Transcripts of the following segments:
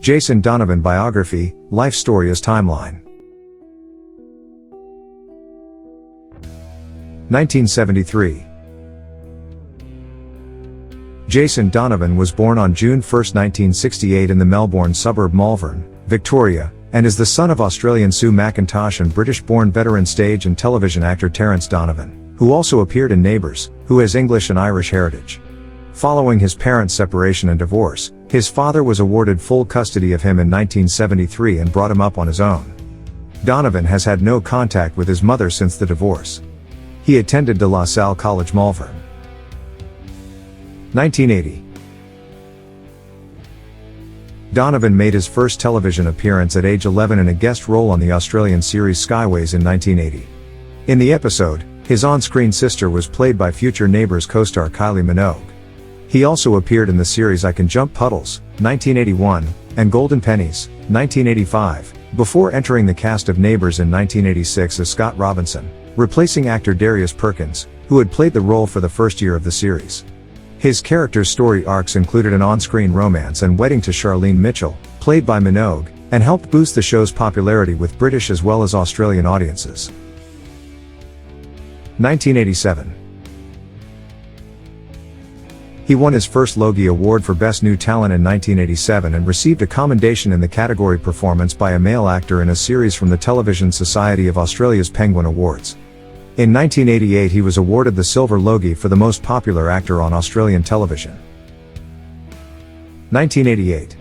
Jason Donovan Biography, Life Story as Timeline. 1973. Jason Donovan was born on June 1, 1968 in the Melbourne suburb Malvern, Victoria, and is the son of Australian Sue McIntosh and British-born veteran stage and television actor Terence Donovan, who also appeared in Neighbours, who has English and Irish heritage. Following his parents' separation and divorce, his father was awarded full custody of him in 1973 and brought him up on his own. Donovan has had no contact with his mother since the divorce. He attended De La Salle College Malvern. 1980. Donovan made his first television appearance at age 11 in a guest role on the Australian series Skyways in 1980. In the episode, his on-screen sister was played by future Neighbours co-star Kylie Minogue. He also appeared in the series I Can Jump Puddles, 1981, and Golden Pennies, 1985, before entering the cast of Neighbours in 1986 as Scott Robinson, replacing actor Darius Perkins, who had played the role for the first year of the series. His character's story arcs included an on-screen romance and wedding to Charlene Mitchell, played by Minogue, and helped boost the show's popularity with British as well as Australian audiences. 1987. He won his first Logie Award for Best New Talent in 1987 and received a commendation in the category Performance by a Male Actor in a Series from the Television Society of Australia's Penguin Awards. In 1988 he was awarded the Silver Logie for the Most Popular Actor on Australian television. 1988.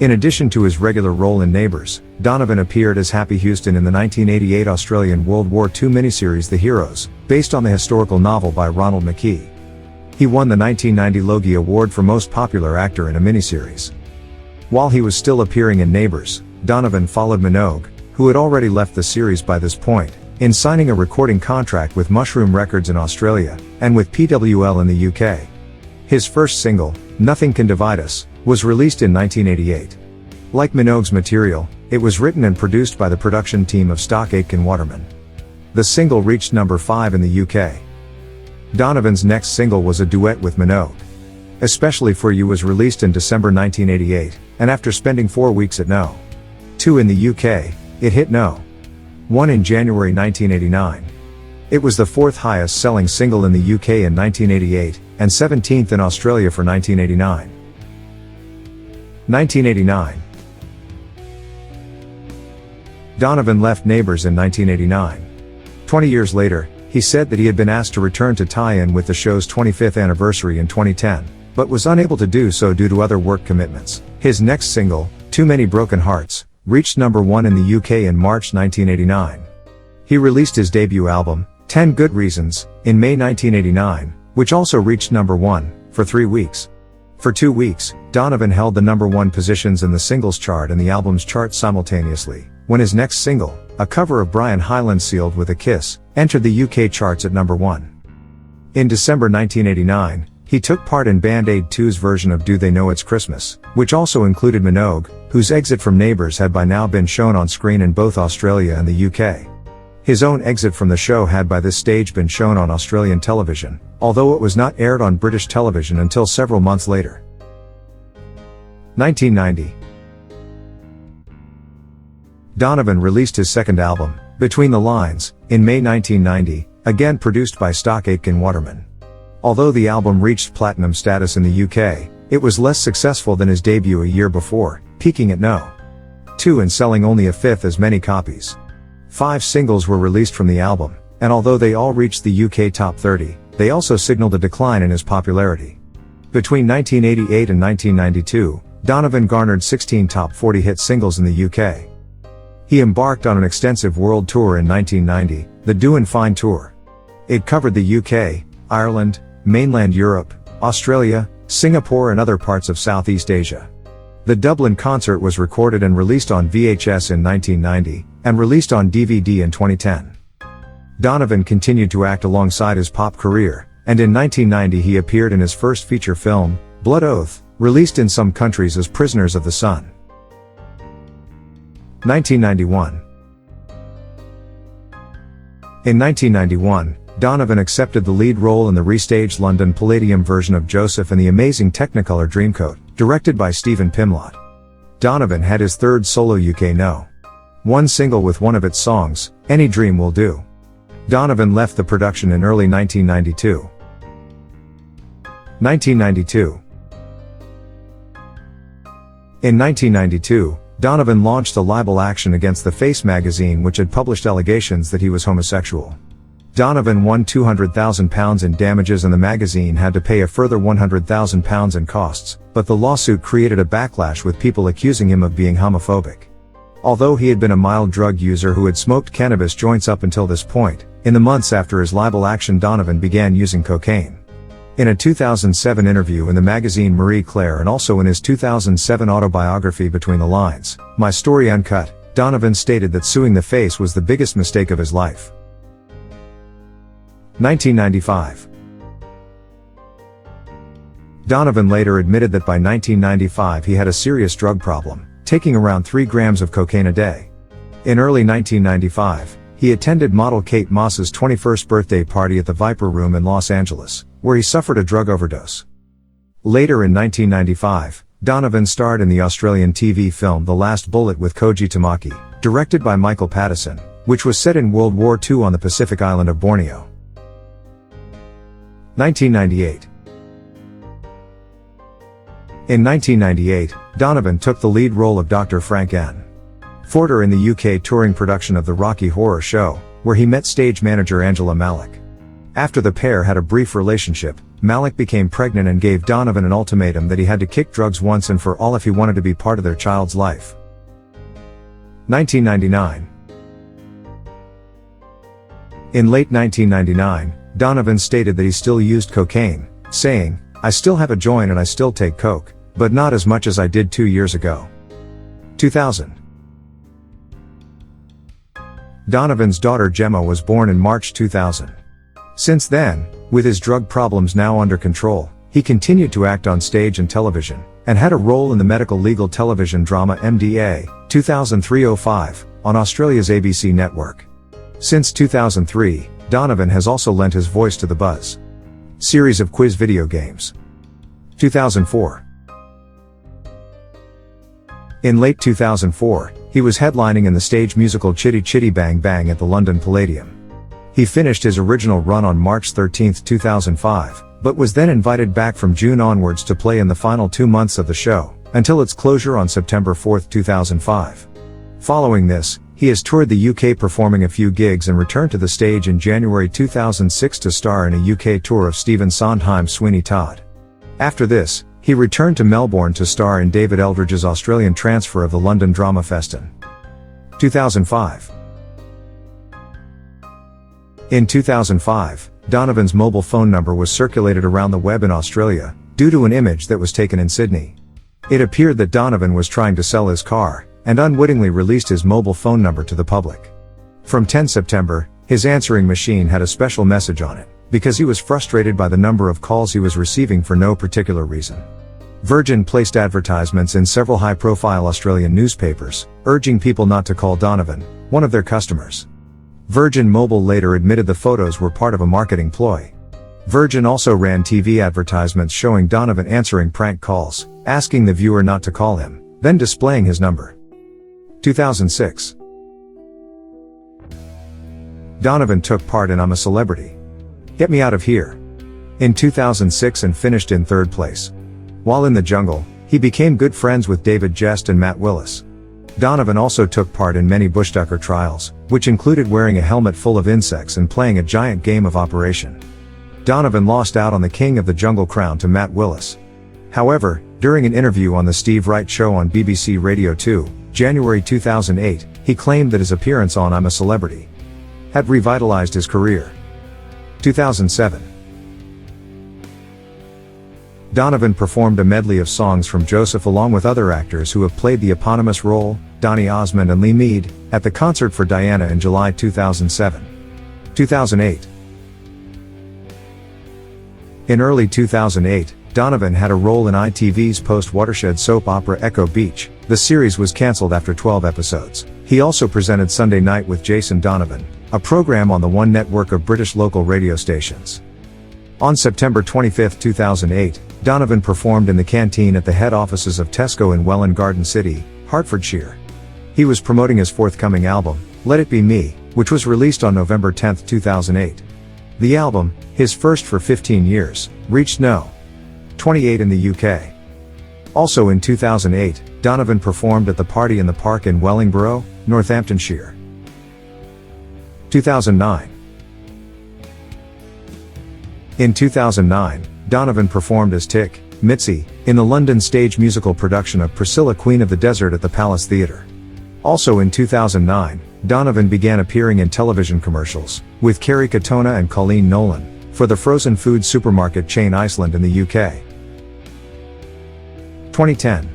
In addition to his regular role in Neighbours, Donovan appeared as Happy Houston in the 1988 Australian World War II miniseries The Heroes, based on the historical novel by Ronald McKee. He won the 1990 Logie Award for Most Popular Actor in a Miniseries. While he was still appearing in Neighbours, Donovan followed Minogue, who had already left the series by this point, in signing a recording contract with Mushroom Records in Australia, and with PWL in the UK. His first single, Nothing Can Divide Us, was released in 1988. Like Minogue's material, it was written and produced by the production team of Stock Aitken Waterman. The single reached number 5 in the UK. Donovan's next single was a duet with Minogue. Especially For You was released in December 1988, and after spending 4 weeks at No. 2 in the UK, it hit No. 1 in January 1989. It was the 4th highest selling single in the UK in 1988, and 17th in Australia for 1989. 1989. Donovan left Neighbours in 1989. 20 years later, he said that he had been asked to return to tie-in with the show's 25th anniversary in 2010, but was unable to do so due to other work commitments. His next single, Too Many Broken Hearts, reached number 1 in the UK in March 1989. He released his debut album, 10 Good Reasons, in May 1989, which also reached number 1, for 3 weeks. For 2 weeks, Donovan held the number 1 positions in the singles chart and the album's chart simultaneously, when his next single, a cover of Brian Hyland's Sealed with a Kiss, entered the UK charts at number 1. In December 1989, he took part in Band Aid 2's version of Do They Know It's Christmas, which also included Minogue, whose exit from Neighbours had by now been shown on screen in both Australia and the UK. His own exit from the show had by this stage been shown on Australian television, although it was not aired on British television until several months later. 1990. Donovan released his second album, Between the Lines, in May 1990, again produced by Stock Aitken Waterman. Although the album reached platinum status in the UK, it was less successful than his debut a year before, peaking at No. 2 and selling only a fifth as many copies. 5 singles were released from the album, and although they all reached the UK top 30, they also signaled a decline in his popularity. Between 1988 and 1992, Donovan garnered 16 top 40 hit singles in the UK. He embarked on an extensive world tour in 1990, the Doin' Fine Tour. It covered the UK, Ireland, mainland Europe, Australia, Singapore and other parts of Southeast Asia. The Dublin concert was recorded and released on VHS in 1990, and released on DVD in 2010. Donovan continued to act alongside his pop career, and in 1990 he appeared in his first feature film, Blood Oath, released in some countries as Prisoners of the Sun. 1991. In 1991, Donovan accepted the lead role in the restaged London Palladium version of Joseph and the Amazing Technicolor Dreamcoat, directed by Stephen Pimlott. Donovan had his third solo UK No. 1 single with one of its songs, Any Dream Will Do. Donovan left the production in early 1992. 1992. In 1992, Donovan launched a libel action against The Face magazine, which had published allegations that he was homosexual. Donovan won £200,000 in damages and the magazine had to pay a further £100,000 in costs, but the lawsuit created a backlash with people accusing him of being homophobic. Although he had been a mild drug user who had smoked cannabis joints up until this point, in the months after his libel action Donovan began using cocaine. In a 2007 interview in the magazine Marie Claire and also in his 2007 autobiography Between the Lines, My Story Uncut, Donovan stated that suing The Face was the biggest mistake of his life. 1995. Donovan later admitted that by 1995 he had a serious drug problem, taking around 3 grams of cocaine a day. In early 1995, he attended model Kate Moss's 21st birthday party at the Viper Room in Los Angeles, where he suffered a drug overdose. Later in 1995, Donovan starred in the Australian TV film The Last Bullet with Koji Tamaki, directed by Michael Pattison, which was set in World War II on the Pacific island of Borneo. 1998. In 1998, Donovan took the lead role of Dr. Frank N. Forter in the UK touring production of the Rocky Horror Show, where he met stage manager Angela Malik. After the pair had a brief relationship, Malik became pregnant and gave Donovan an ultimatum that he had to kick drugs once and for all if he wanted to be part of their child's life. 1999. In late 1999, Donovan stated that he still used cocaine, saying, "I still have a joint and I still take coke, but not as much as I did 2 years ago." 2000. Donovan's daughter Gemma was born in March 2000. Since then, with his drug problems now under control, he continued to act on stage and television, and had a role in the medical legal television drama MDA, 2003-05, on Australia's ABC network. Since 2003, Donovan has also lent his voice to the Buzz series of quiz video games. 2004. In late 2004, he was headlining in the stage musical Chitty Chitty Bang Bang at the London Palladium. He finished his original run on March 13, 2005, but was then invited back from June onwards to play in the final 2 months of the show, until its closure on September 4, 2005. Following this, he has toured the UK performing a few gigs and returned to the stage in January 2006 to star in a UK tour of Stephen Sondheim's Sweeney Todd. After this, he returned to Melbourne to star in David Eldridge's Australian transfer of the London Drama Festin. 2005. In 2005, Donovan's mobile phone number was circulated around the web in Australia, due to an image that was taken in Sydney. It appeared that Donovan was trying to sell his car, and unwittingly released his mobile phone number to the public. From 10 September, his answering machine had a special message on it, because he was frustrated by the number of calls he was receiving for no particular reason. Virgin placed advertisements in several high-profile Australian newspapers, urging people not to call Donovan, one of their customers. Virgin Mobile later admitted the photos were part of a marketing ploy. Virgin also ran TV advertisements showing Donovan answering prank calls, asking the viewer not to call him, then displaying his number. 2006. Donovan took part in I'm a Celebrity. Get Me Out of Here in 2006 and finished in 3rd place. While in the jungle, he became good friends with David Jest and Matt Willis. Donovan also took part in many bushducker trials, which included wearing a helmet full of insects and playing a giant game of Operation. Donovan lost out on the King of the Jungle crown to Matt Willis. However, during an interview on The Steve Wright Show on BBC Radio 2, January 2008, he claimed that his appearance on I'm a Celebrity had revitalized his career. 2007. Donovan performed a medley of songs from Joseph along with other actors who have played the eponymous role, Donny Osmond and Lee Mead, at the concert for Diana in July 2007. 2008. In early 2008, Donovan had a role in ITV's post-watershed soap opera Echo Beach. The series was cancelled after 12 episodes. He also presented Sunday Night with Jason Donovan, a program on the One network of British local radio stations. On September 25, 2008, Donovan performed in the canteen at the head offices of Tesco in Welwyn Garden City, Hertfordshire. He was promoting his forthcoming album, Let It Be Me, which was released on November 10, 2008. The album, his first for 15 years, reached No. 28 in the UK. Also in 2008, Donovan performed at the Party in the Park in Wellingborough, Northamptonshire. 2009. In 2009, Donovan performed as Tick, Mitzi, in the London stage musical production of Priscilla Queen of the Desert at the Palace Theatre. Also in 2009, Donovan began appearing in television commercials, with Kerry Katona and Colleen Nolan, for the frozen food supermarket chain Iceland in the UK. 2010.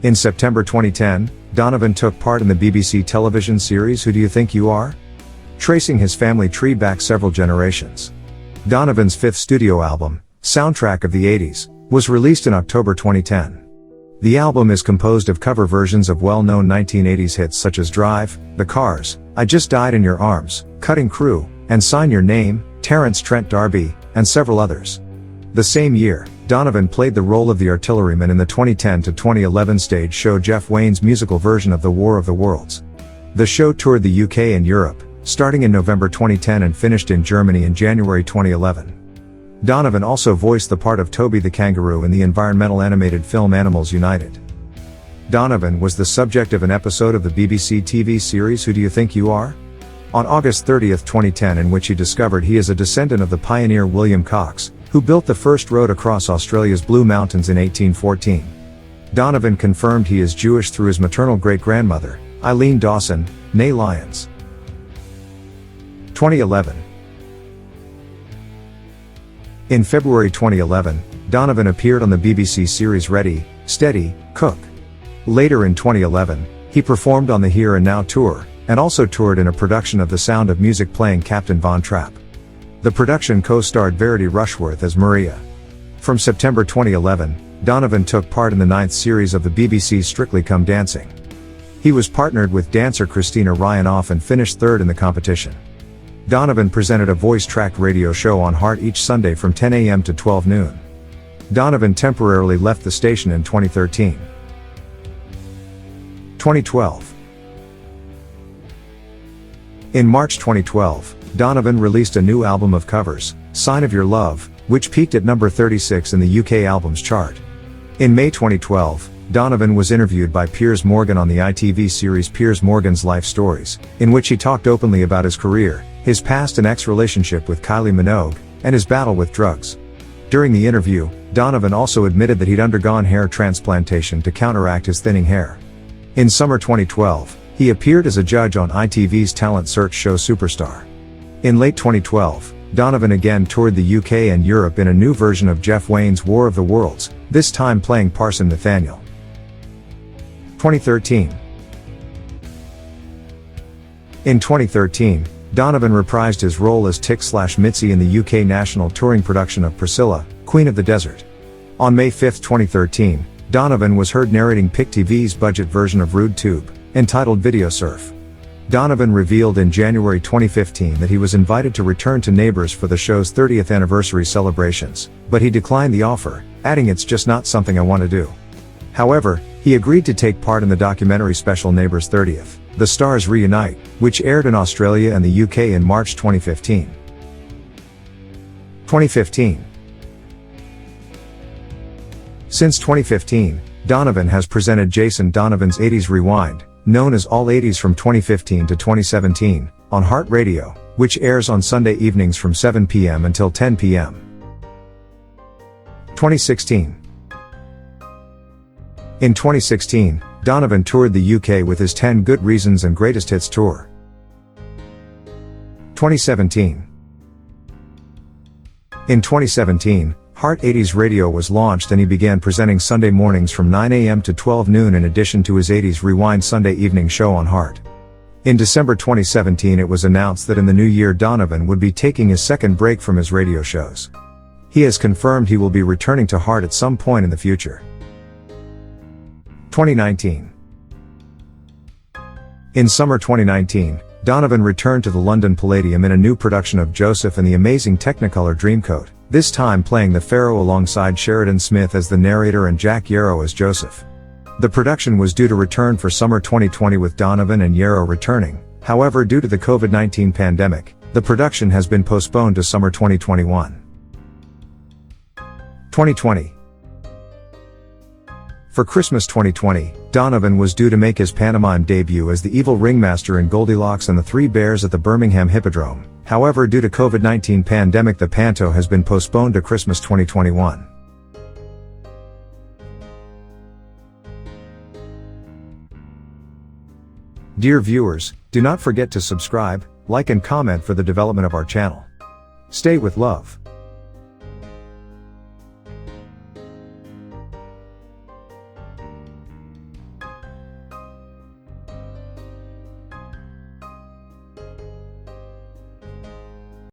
In September 2010, Donovan took part in the BBC television series Who Do You Think You Are? Tracing his family tree back several generations. Donovan's fifth studio album, Soundtrack of the 80s, was released in October 2010. The album is composed of cover versions of well-known 1980s hits such as Drive, The Cars, I Just Died in Your Arms, Cutting Crew, and Sign Your Name, Terence Trent D'Arby, and several others. The same year, Donovan played the role of the artilleryman in the 2010 to 2011 stage show Jeff Wayne's musical version of The War of the Worlds. The show toured the UK and Europe, starting in November 2010 and finished in Germany in January 2011. Donovan also voiced the part of Toby the Kangaroo in the environmental animated film Animals United. Donovan was the subject of an episode of the BBC TV series Who Do You Think You Are? On August 30, 2010, in which he discovered he is a descendant of the pioneer William Cox, who built the first road across Australia's Blue Mountains in 1814. Donovan confirmed he is Jewish through his maternal great-grandmother, Eileen Dawson, née Lyons. 2011. In February 2011, Donovan appeared on the BBC series Ready, Steady, Cook. Later in 2011, he performed on the Here and Now tour, and also toured in a production of The Sound of Music playing Captain Von Trapp. The production co-starred Verity Rushworth as Maria. From September 2011, Donovan took part in the 9th series of the BBC's Strictly Come Dancing. He was partnered with dancer Christina Ryanoff and finished third in the competition. Donovan presented a voice-tracked radio show on Heart each Sunday from 10 a.m. to 12 noon. Donovan temporarily left the station in 2013. 2012. In March 2012, Donovan released a new album of covers, Sign of Your Love, which peaked at number 36 in the UK albums chart. In May 2012, Donovan was interviewed by Piers Morgan on the ITV series Piers Morgan's Life Stories, in which he talked openly about his career, his past and ex-relationship with Kylie Minogue, and his battle with drugs. During the interview, Donovan also admitted that he'd undergone hair transplantation to counteract his thinning hair. In summer 2012, he appeared as a judge on ITV's talent search show Superstar. In late 2012, Donovan again toured the UK and Europe in a new version of Jeff Wayne's War of the Worlds, this time playing Parson Nathaniel. 2013. In 2013, Donovan reprised his role as Tick/Mitzi in the UK national touring production of Priscilla, Queen of the Desert. On May 5, 2013, Donovan was heard narrating Pick TV's budget version of Rude Tube, entitled Video Surf. Donovan revealed in January 2015 that he was invited to return to Neighbours for the show's 30th anniversary celebrations, but he declined the offer, adding it's just not something I want to do. However, he agreed to take part in the documentary special Neighbours 30th, The Stars Reunite, which aired in Australia and the UK in March 2015. 2015. Since 2015, Donovan has presented Jason Donovan's 80s Rewind, known as All 80s from 2015 to 2017, on Heart Radio, which airs on Sunday evenings from 7 p.m. until 10 p.m. 2016. In 2016, Donovan toured the UK with his 10 Good Reasons and Greatest Hits tour. 2017. In 2017, Heart 80s Radio was launched and he began presenting Sunday mornings from 9 a.m. to 12 noon in addition to his 80s Rewind Sunday evening show on Heart. In December 2017 it was announced that in the new year Donovan would be taking his second break from his radio shows. He has confirmed he will be returning to Heart at some point in the future. 2019. In summer 2019, Donovan returned to the London Palladium in a new production of Joseph and the Amazing Technicolor Dreamcoat, this time playing the Pharaoh alongside Sheridan Smith as the narrator and Jack Yarrow as Joseph. The production was due to return for summer 2020 with Donovan and Yarrow returning, however due to the COVID-19 pandemic, the production has been postponed to summer 2021. 2020. For Christmas 2020, Donovan was due to make his pantomime debut as the evil ringmaster in Goldilocks and the Three Bears at the Birmingham Hippodrome. However, due to COVID-19 pandemic, the panto has been postponed to Christmas 2021. Dear viewers, do not forget to subscribe, like and comment for the development of our channel. Stay with love.